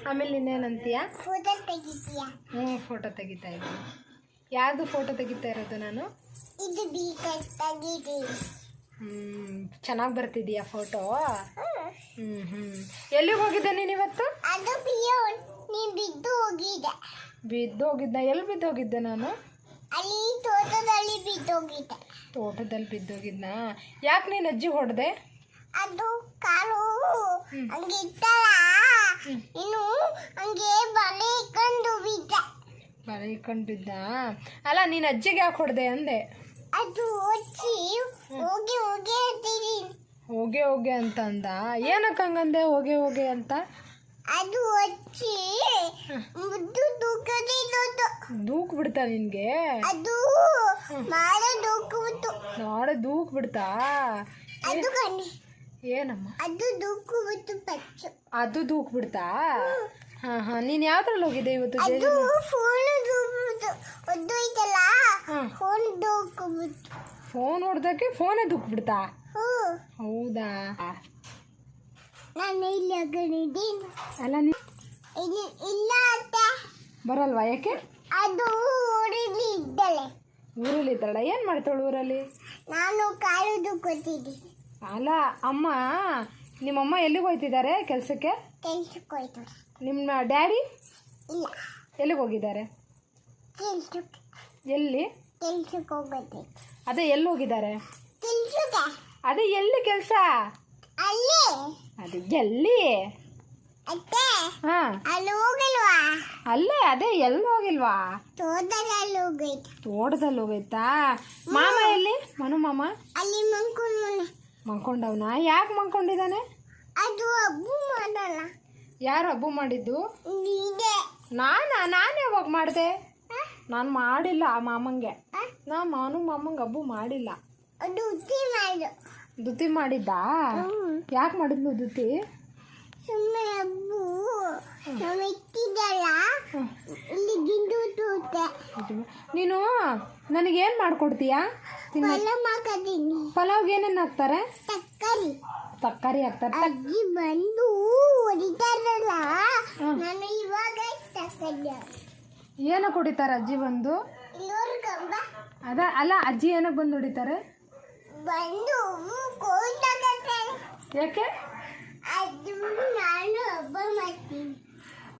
ಆಮೇಲೆ ಇನ್ನೇನಂತೀಯ? Photo ತೆಗಿತೀಯ? Photo ತೆಗಿತಾ ಇದ್ದೀನಿ. ಯಾವುದು ಫೋಟೋ ತೆಗಿತಾ ಇರೋದು ನಾನು? ಇದು ತೆಗಿತೀನಿ. ಚೆನ್ನಾಗಿ ಬರ್ತಿದೀಯಾ ಫೋಟೋ? ಎಲ್ಲಿಗೆ ಹೋಗಿದ್ದೆ ನೀನು ಇವತ್ತು? ಅದು ನೀ ಬಿದ್ದು ಹೋಗಿದ್ದೆ. ಬಿದ್ದೋಗಿದ್ದ? ಎಲ್ಲಿ ಬಿದ್ದೋಗಿದ್ದೆ ನಾನು? ಅಲ್ಲಿ ತೋಟದಲ್ಲಿ ಬಿದ್ದೋಗಿದ್ದೆ. ತೋಟದಲ್ಲಿ ಬಿದ್ದೋಗಿದ್ನಾ? ಯಾಕೆ ನೀನು ಅಜ್ಜಿ ಹೊಡೆದೆ? ಅದು ಕಾಲು ಹಂಗೆ ಇತ್ತಲ್ಲ, ಇನ್ನು ಹಂಗೆ ಬಲೆ ಇಕ್ಕೊಂಡು ಬಿದ್ದ. ಬಲೆ ಇಕ್ಕೊಂಡು ಬಿದ್ದ? ಅಲ್ಲ, ನೀನು ಅಜ್ಜಿಗೆ ಯಾಕೆ ಹೊಡೆದೆ ಅಂದೆ? ಅದು ಹೋಗಿ ಹೋಗಿ ಹೋಗಿ ಅಂತೀನಿ. ಹೋಗೆ ಹೋಗೆ ಅಂತ ಅಂದ? ಏನಕ್ಕೆ ಹಂಗಂದೆ ಹೋಗೆ ಹೋಗೆ ಅಂತ? ಅದು ಹಚ್ಚಿ ಮುದ್ದು ದೂಕದಿದ್ದು. ದೂಕ್ ಬಿಡ್ತಾ ನಿನ್ಗೆ? ಅದು ನಾಳೆ ದೂಕ್ಬಿಟ್ಟು. ನಾಳೆ ದೂಕ್ ಬಿಡ್ತಾ? ಅದು ಕಣ್ಣಿ ಏನಮ್ಮ? ಅದು ದೂಕ್ಬಿಟ್ಟು ಪಚ್ಚು. ಅದು ದೂಕ್ ಬಿಡ್ತಾ? ಹಾಂ. ನೀನು ಯಾವ್ದ್ರಲ್ಲಿ ಹೋಗಿದ್ದೆ ಇವತ್ತು? ಅದು ಫೋನ್ ದೂಕ್ಬಿಟ್ಟು ಒದ್ದೋಯ್ತಲ್ಲ, ಫೋನ್ ದೂಕ್ಬಿಟ್ಟು. ಫೋನ್ ಹೊಡೆದಕ್ಕೆ ಫೋನೇ ದೂಕ್ ಬಿಡ್ತಾ? ಹೌದಾ? ನಾನು ಇಲ್ಲಿ ಹೋಗಿದ್ದೀನಿ. ಅಲ್ಲ, ಇಲ್ಲ ಅತ್ತೆ. ಬರಲ್ವಾ? ಯಾಕೆ? ಅದು ಊರಲ್ಲಿ ಇದ್ದಳೆ. ಊರಲ್ಲಿ ಇದ್ದಾಳ? ಏನು ಮಾಡ್ತಾಳು ಊರಲ್ಲಿ? ನಾನು ಕಾಲು ದೂಕೋತಿದ್ದೀನಿ. ಅಲ್ಲ ಅಮ್ಮ, ನಿಮ್ಮಮ್ಮ ಎಲ್ಲಿಗೆ ಹೋಗ್ತಿದ್ದಾರೆ ಕೆಲಸಕ್ಕೆ? ಕೆಲ್ಸಕ್ಕೆ ಹೋಯ್ತಾರೆ. ನಿಮ್ಮ ಡ್ಯಾಡಿ ಇಲ್ಲ. ಎಲ್ಲಿಗೆ ಹೋಗಿದ್ದಾರೆ? ಕೆಲ್ಸಕ್ಕೆ. ಎಲ್ಲಿ? ಕೆಲ್ಸಕ್ಕೆ ಹೋಗುತ್ತೆ. ಅದೇ ಎಲ್ಲಿ ಹೋಗಿದ್ದಾರೆ? ಕೆಲ್ಸಕ್ಕೆ. ಅದೇ ಎಲ್ಲಿ ಕೆಲಸ? ಅಲ್ಲಿ. ಅದೇ ಎಲ್ಲಿ? ಅತ್ತೆ. ಹಾಂ, ಅಲ್ಲಿ ಹೋಗಲ್ವಾ? ಅಲ್ಲೇ. ಅದೇ ಎಲ್ಲಿ ಹೋಗಿಲ್ವಾ? ತೋಟದಲ್ಲಿ ಹೋಗೈತೆ. ತೋಟದಲ್ಲಿ ಹೋಗೈತಾ? ಮಾಮ ಎಲ್ಲಿ? ಮನು ಮಾಮ ಅಲ್ಲಿ ಮನ್ಕೊಂಡವನ? ಯಾಕೆ ಮನ್ಕೊಂಡಿದ್ದಾನೆ? ಅದು ಹಬ್ಬ ಮಾಡಲ್ಲ. ಯಾರು ಹಬ್ಬ ಮಾಡಿದ್ದು? ನೀನೆ. ನಾನು ಯಾವಾಗ ಮಾಡಿದೆ? ನಾನು ಮಾಡಿಲ್ಲ ಆ ಮಾಮಂಗೆ. ಮನು ಮಾಮಂಗೆ ಹಬ್ಬ ಮಾಡಿಲ್ಲ. ಅದು ಉತ್ತಿ ಮಾಡು. ದುತಿ ಮಾಡಿದ್ದ? ಯಾಕೆ ಮಾಡಿದ್ಲು ದುತಿ? ಸುಮ್ಮನೆ ಹಬ್ಬು ನಾವು ಇಟ್ಟಿದ್ದಲ್ಲ, ಇಲ್ಲಿ ಗಿಂಡು ತೋತೆ. ನೀನು ನನಗೇನು ಮಾಡ್ಕೊಡ್ತೀಯಾ? ಪಲಾವ್ ಹಾಕತೀನಿ. ಪಲಾವ್ಗೆ ಏನೇನು ಹಾಕ್ತಾರೆ? ತರಕಾರಿ ಹಾಕ್ತಾರೆ. ಅಜ್ಜಿ ಬಂದು ಹೊಡಿತಾರಲ್ಲ, ನಾನು ಇವಾಗ ತಕ್ಕಂಡೆ. ಏನಕ್ಕೆ ಹೊಡಿತಾರೆ ಅಜ್ಜಿ ಬಂದು? ಅಲ್ಲ, ಅಜ್ಜಿ ಏನಕ್ಕೆ ಬಂದು ಹೊಡಿತಾರೆ? ಬಂದು ಕೋಲ್ ತಗತ್ತೆ. ಯಾಕೆ? ಅದು ನಾನು ಹಬ್ಬ ಮಾಡ್ತೀನಿ.